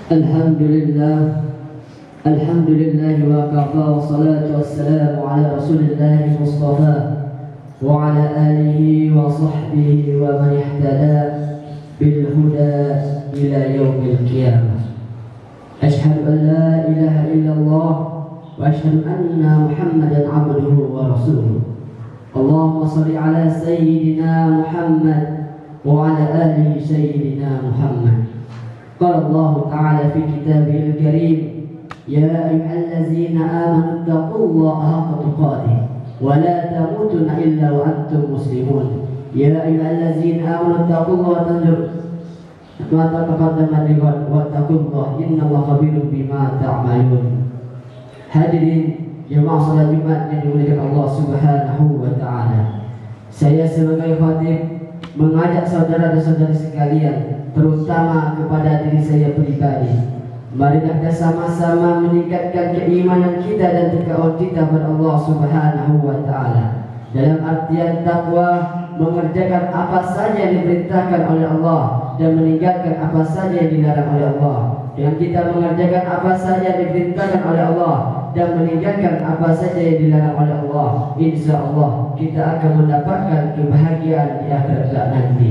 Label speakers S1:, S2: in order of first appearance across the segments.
S1: Alhamdulillah, Alhamdulillah wa kafa wa salatu wassalamu ala rasulillahi mustafa wa ala alihi wa sahbihi wa man ihtada bil huda ila yaumil qiyamah. Ashhadu an la ilaha illallah wa ashhadu anna Muhammadan abduhu wa rasuluh. Allahumma salli ala sayyidina Muhammad wa ala alihi sayyidina Muhammad. قال الله تعالى في كتابه الكريم يا أيها الذين آمنوا اتقوا الله حق تقاته ولا تموتن إلا وأنتم مسلمون يا أيها الذين آمنوا اتقوا الله وتنظر ما تقدم لغد واتقوا الله إن الله خبير بما تعملون. Hadirin jemaah salat Jumat yang dimuliakan Allah Subhanahu wa taala. Saya sebagai khatib mengajak saudara dan saudari sekalian, terutama kepada diri saya pribadi, mari kita sama-sama meningkatkan keimanan kita dan takwa kita kepada Allah Subhanahu wa taala. Dalam artian takwa, mengerjakan apa saja yang diperintahkan oleh Allah dan meninggalkan apa saja yang dilarang oleh Allah. Dengan kita mengerjakan apa saja yang diperintahkan oleh Allah dan meninggalkan apa saja yang dilarang oleh Allah, insya Allah kita akan mendapatkan kebahagiaan di akhirat nanti.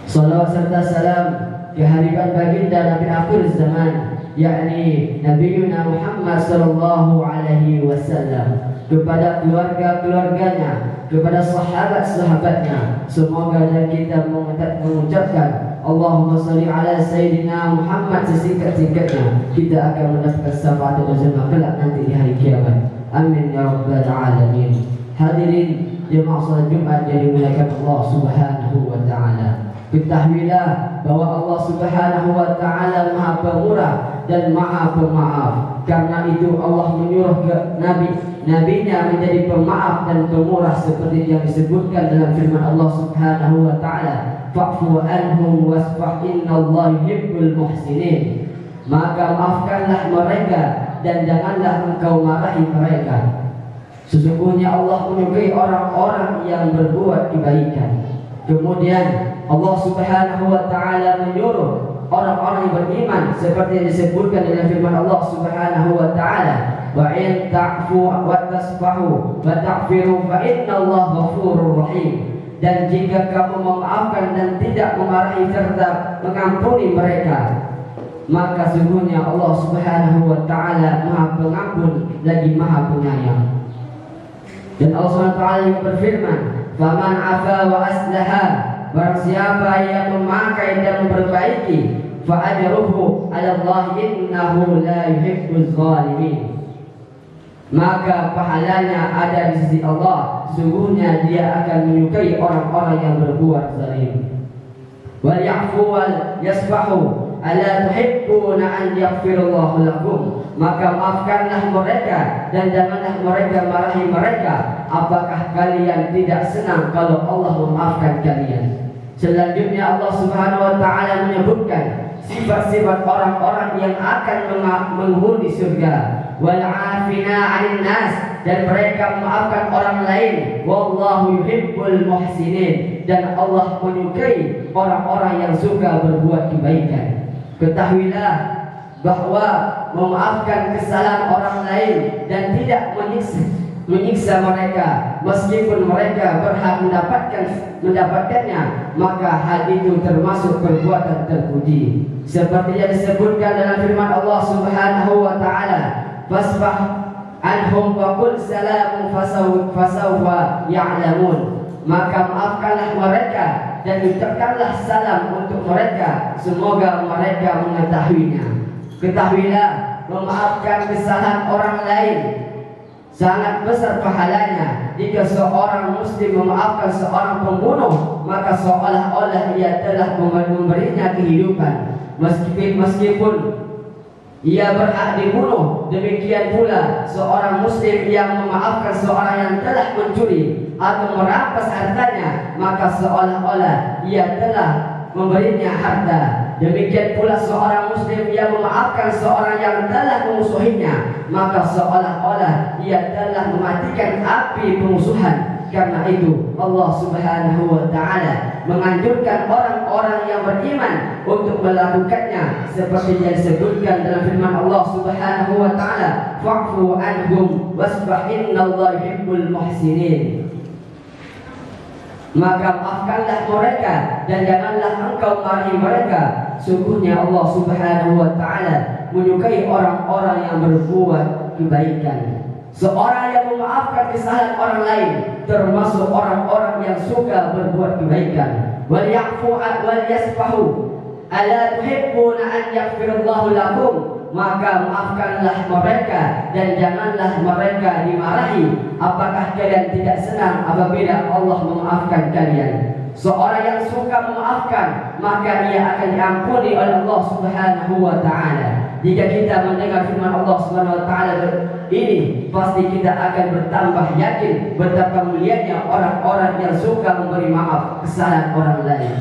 S1: Salawat serta salam kehadiran baginda Nabi akhir zaman, yakni Nabiuna Muhammad sallallahu alaihi wasallam, kepada keluarga-keluarganya, kepada sahabat-sahabatnya. Semoga dan kita mengucapkan Allahumma salli ala Sayyidina Muhammad sesingkat-singkatnya, kita akan mendapatkan syafaat bersama kelak nanti di hari kiamat. Amin ya rabbal alamin. Hadirin jemaah salat Jumat yang dimuliakan Allah Subhanahu wa taala. Ketahuilah bahwa Allah Subhanahu wa taala Maha Pemurah dan Maha Pemaaf. Karena itu Allah menyuruh nabinya menjadi pemaaf dan pemurah seperti yang disebutkan dalam firman Allah Subhanahu wa taala, fa'fu anhum wasfah innallaha yuhibbul muhsinin. Maka maafkanlah mereka dan janganlah engkau marahi mereka. Sesungguhnya Allah menyukai orang-orang yang berbuat kebaikan. Kemudian Allah Subhanahu wa taala menyuruh orang-orang yang beriman seperti yang disebutkan dalam firman Allah Subhanahu wa taala, wa in ta'fu wa tasfahu wa taghfiru fa innallaha ghafurur rahim. Dan jika kamu memaafkan dan tidak memarahi serta mengampuni mereka, maka sungguhnya Allah Subhanahu wa taala Maha Pengampun lagi Maha Penyayang. Dan Allah Subhanahu wa taala berfirman, faman afa wa aslaha, barang siapa yang memakai dan memperbaiki, fa ajruhu 'ala Allah innahu la yuhibbuz zalimin. Maka pahalanya ada di sisi Allah, sungguhnya Dia akan menyukai orang-orang yang berbuat zalim. Wal ya'fu wal yasfahu, ala tuhibbuna an yaghfirallahu lakum. Maka maafkanlah mereka dan janganlah mereka marahi mereka. Apakah kalian tidak senang kalau Allah memaafkan kalian? Selanjutnya Allah Subhanahu wa taala menyebutkan sifat-sifat orang-orang yang akan menghuni surga. Wal 'afina 'anil nas, dan mereka memaafkan orang lain. Wallahu yuhibbul muhsinin, dan Allah menyukai orang-orang yang suka berbuat kebaikan. Ketahuilah bahwa memaafkan kesalahan orang lain dan tidak menyiksa mereka meskipun mereka berhak mendapatkannya, maka hal itu termasuk perbuatan terpuji. Seperti yang disebutkan dalam firman Allah Subhanahu wa taala, fasfah anhum wa qul salamun fasawfa ya'lamun. Maka maafkanlah mereka dan ucapkanlah salam untuk mereka, semoga mereka mengetahuinya. Ketahuilah, memaafkan kesalahan orang lain sangat besar pahalanya. Jika seorang muslim memaafkan seorang pembunuh, maka seolah-olah ia telah memberinya kehidupan, meskipun ia berhak dibunuh. Demikian pula seorang muslim yang memaafkan seorang yang telah mencuri atau merampas hartanya, maka seolah-olah ia telah memberinya harta. Demikian pula seorang muslim yang memaafkan seorang yang telah memusuhinya, maka seolah-olah ia telah mematikan api pemusuhan. Karena itu Allah Subhanahu wa Ta'ala menganjurkan orang-orang yang beriman untuk melakukannya seperti yang disebutkan dalam firman Allah Subhanahu wa Ta'ala, fa'fu anhum wasbah innallaha yuhibbul muhsinin. Maka maafkanlah mereka dan janganlah engkau marahi mereka. Sungguhnya Allah Subhanahu wa Ta'ala menyukai orang-orang yang berbuat kebaikan. Seorang yang memaafkan kesalahan orang lain termasuk orang-orang yang suka berbuat kebaikan. Wal ya'fu wal yasfahu ala tuhibbuna an yaghfirallahu lakum. Maka maafkanlah mereka dan janganlah mereka dimarahi. Apakah kalian tidak senang apabila Allah memaafkan kalian? Seorang yang suka memaafkan, maka ia akan diampuni oleh Allah Subhanahu wa Ta'ala. Jika kita mendengar firman Allah Subhanahu wa Ta'ala ini, pasti kita akan bertambah yakin betapa mulianya orang-orang yang suka memberi maaf kesalahan orang lain.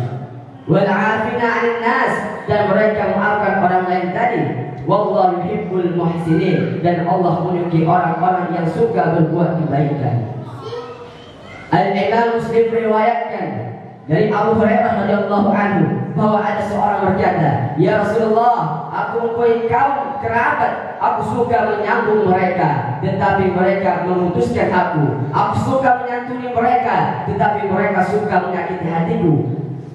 S1: Wal 'afina 'anil nas, dan mereka memaafkan orang lain tadi. Wallahu yuhibbul muhsinin, dan Allah menyukai orang-orang yang suka berbuat kebaikan. Al-Imam Muslim meriwayatkan dari Abu Hurairah radhiyallahu anhu bahwa ada seorang berkata, "Ya Rasulullah, aku mempunyai kaum kerabat, aku suka menyambung mereka, tetapi mereka memutuskan aku. Aku suka menyantuni mereka, tetapi mereka suka menyakiti hatiku.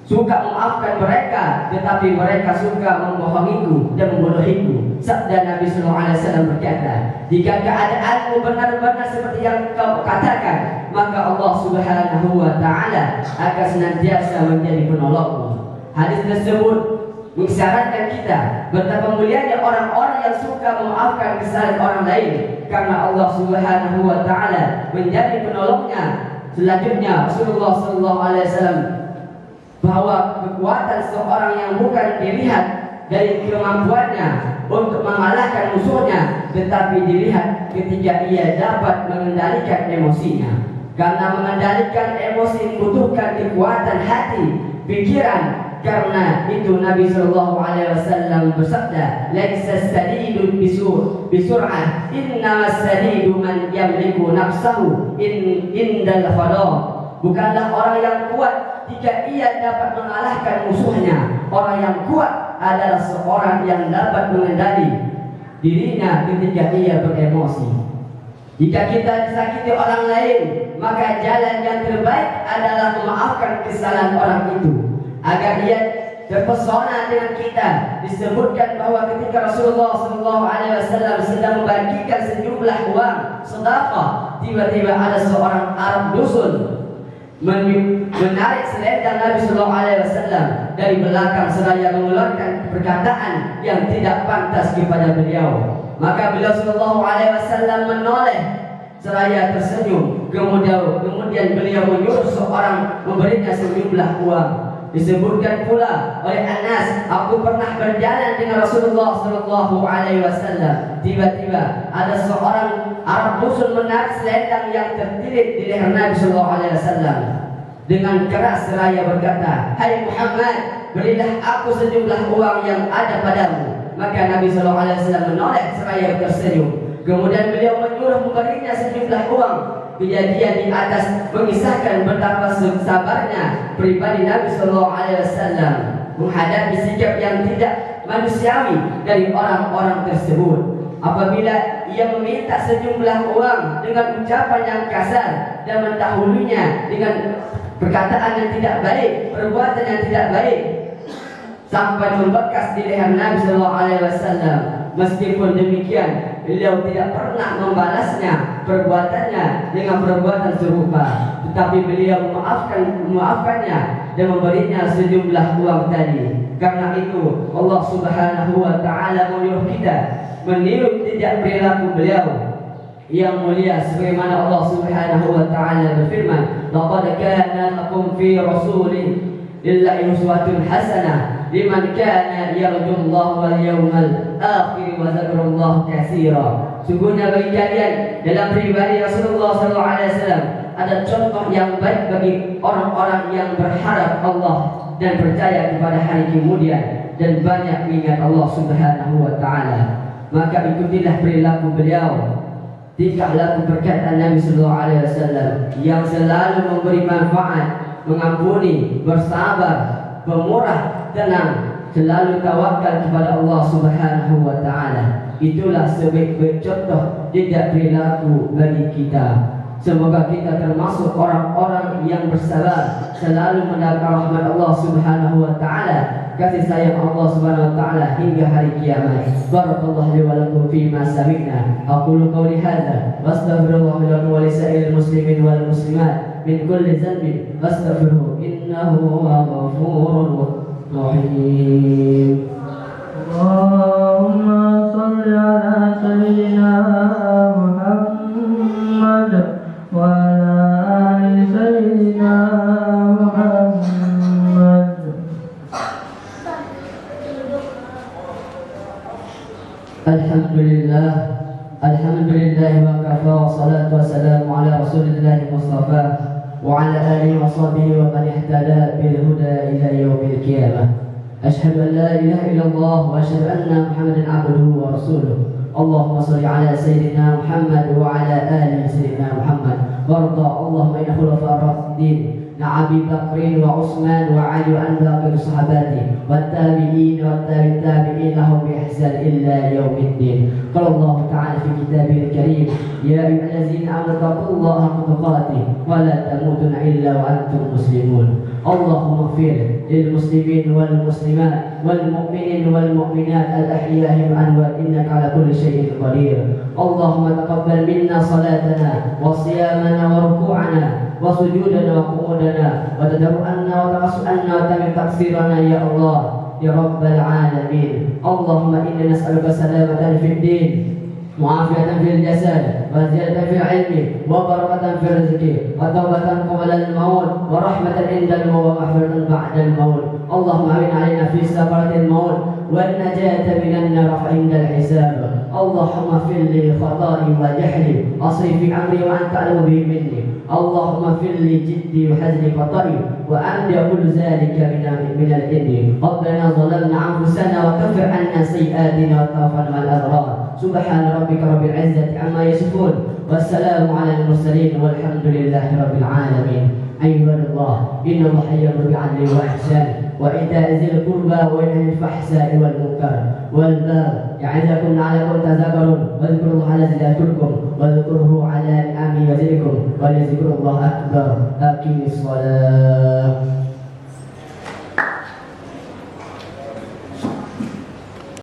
S1: Suka memaafkan mereka, tetapi mereka suka membohongiku dan membodohiku." Sabda Nabi SAW berkata, "Jika keadaanmu benar-benar seperti yang kau katakan, maka Allah Subhanahu wa Ta'ala akan senantiasa menjadi penolongmu." Hadis tersebut mengisyaratkan kita betapa mulianya orang-orang yang suka memaafkan kesalahan orang lain, karena Allah Subhanahu wa Ta'ala menjadi penolongnya. Selanjutnya Rasulullah SAW bahwa kekuatan seorang yang bukan dilihat dari kemampuannya untuk mengalahkan musuhnya, tetapi dilihat ketika ia dapat mengendalikan emosinya. Karena mengendalikan emosi membutuhkan kekuatan hati, pikiran. Karena itu Nabi Shallallahu Alaihi Wasallam bersabda, "Laisa sadidu bisur'ah, innamas sadidu man yamliku nafsahu indal fadah." Bukanlah orang yang kuat jika ia dapat mengalahkan musuhnya. Orang yang kuat adalah seorang yang dapat mengendali dirinya ketika ia beremosi. Jika kita disakiti orang lain, maka jalan yang terbaik adalah memaafkan kesalahan orang itu agar ia terpesona dengan kita. Disebutkan bahwa ketika Rasulullah SAW sedang membagikan sejumlah uang sedekah, tiba-tiba ada seorang Arab dusun menarik selendang Nabi Sallallahu Alaihi Wasallam dari belakang seraya mengeluarkan perkataan yang tidak pantas kepada beliau. Maka beliau Sallallahu Alaihi Wasallam menoleh seraya tersenyum. Kemudian beliau menyuruh seorang memberinya sejumlah uang. Disebutkan pula oleh Anas, "Aku pernah berjalan dengan Rasulullah Sallallahu Alaihi Wasallam. Tiba-tiba ada seorang Arab dusun menarik selendang yang tertilit di leher Nabi Sallallahu Alaihi Wasallam. Dengan keras seraya berkata, 'Hai Muhammad, berilah aku sejumlah uang yang ada padamu.' Maka Nabi Sallallahu Alaihi Wasallam menoleh seraya tersenyum. Kemudian beliau menyuruh memberinya sejumlah uang. Kejadian di atas mengisahkan betapa sabarnya pribadi Nabi Sallallahu Alaihi Wasallam menghadapi sikap yang tidak manusiawi dari orang-orang tersebut. Apabila ia meminta sejumlah uang dengan ucapan yang kasar dan mendahulunya dengan perkataan yang tidak baik, perbuatan yang tidak baik, sampai membekas di leher Nabi Sallallahu Alaihi Wasallam. Meskipun demikian, beliau tidak pernah membalasnya perbuatannya dengan perbuatan serupa, tetapi beliau memaafkannya dan memberinya sejumlah uang tadi. Karena itu Allah Subhanahu wa Ta'ala menyuruh kita meniru tidak perilaku beliau yang mulia, sebagaimana Allah Subhanahu wa Ta'ala berfirman, "Laqad kana lakum fi rasulillahi uswatun hasanah liman kana yarjullaha wal yawmal akhir wa dzakarallaha katsira." Sungguhnya bagi kalian dalam pribadi Rasulullah SAW ada contoh yang baik bagi orang-orang yang berharap Allah dan percaya kepada hari kemudian dan banyak mengingat Allah Subhanahu wa Ta'ala. Maka ikutilah perilaku beliau tingkah laku perkataan Nabi Sallallahu Alaihi Wasallam yang selalu memberi manfaat, mengampuni, bersabar, pemurah, tenang, selalu tawakal kepada Allah Subhanahu wa Ta'ala. Itulah sebaik-baik contoh jejak perilaku bagi kita. Semoga kita termasuk orang-orang yang bersabar, selalu mendapat rahmat Allah Subhanahu wa Ta'ala, kasih sayang Allah Subhanahu wa Ta'ala hingga hari kiamat. Barakallahu li wa lakum fi ma sami'na. Aqulu qawli hadza wa astaghfirullah lakum wa lisa'il muslimin wal muslimat min kulli dhanbin fastaghfiruhu innahu huwal ghafurur rahim.
S2: Allahumma shalli ala sayyidina Muhammad wa ala ali sayyidina Muhammad.
S1: Alhamdulillah, alhamdulillah wa kafa wa salatu wa salamu ala rasulillah Mustafa wa ala alihi wa sahbihi wa man ihtada bil huda ila yaumil qiyamah. Ashhadu an la ilaha illallah wa ashhadu anna Muhammadan abduhu wa rasuluh. Allahumma salli ala sayyidina Muhammad wa ala ali sayyidina Muhammad. Warda Allahumma inna khulafa ar-rasidin Abi Bakrin wa Utsman wa Ali wa anbaqi sahabati wa tabi'in wa tabi'in lahum bi ihsan illa yaumiddin. Qala Allah ta'ala fi kitabihil karim, ya ayyuhallazina amanu taqullaha haqqa tuqatih wa la tamutunna illa wa antum muslimun. Allahumma ighfir lil muslimin wal muslimat wal mu'minin wal mu'minat al ahya'i wal amwat innaka ala kulli syai'in qadir. Allahumma taqabbal minna salatana wa siyamana wa ruku'ana wa sujudana wa qu'udana wa tadarru'ana wa taqassu'ana wa tamim taqsirana ya Allah ya rabbal alamin. Allahumma inna nas'aluka salamatan fid din wa afiyatan fil jasad wa ziyadatan fil ilmi wa barakatan fil rizqi wa tawbatan qabla al maut wa rahmatan inda al maut wa maghfiratan ba'da al maut. Allahumma awin alaina fi sakaratil maut wa najata minan nar inda al hisab. Allahumma fil li khata'i wa jahli asri fi amri wa anta a'lamu bihi minni. Allahumma fil li jiddi wa hazli khata'i wa anta kullu zalika min al-indi. Rabbana zalamna anfusana wa kaffir 'anna sayyi'atina wa tawaffana ma'al abrar. Subhana rabbika rabbil 'izzati 'amma yasifun wassalamu 'alal mursalin walhamdulillahi rabbil 'alamin. Ayyuhallah, inna Allaha ya'muru bil 'adli wal ihsan wa ita'i dzil qurba wa yanha 'anil fahsai wal munkar wal baghi ya'idukum la'allakum tadhakkarun wa dhkurullaha yadhkurkum wa dhkuruhu 'ala ni'amihi yazidukum wa la dhikrullahi akbar. Aqimis shalah.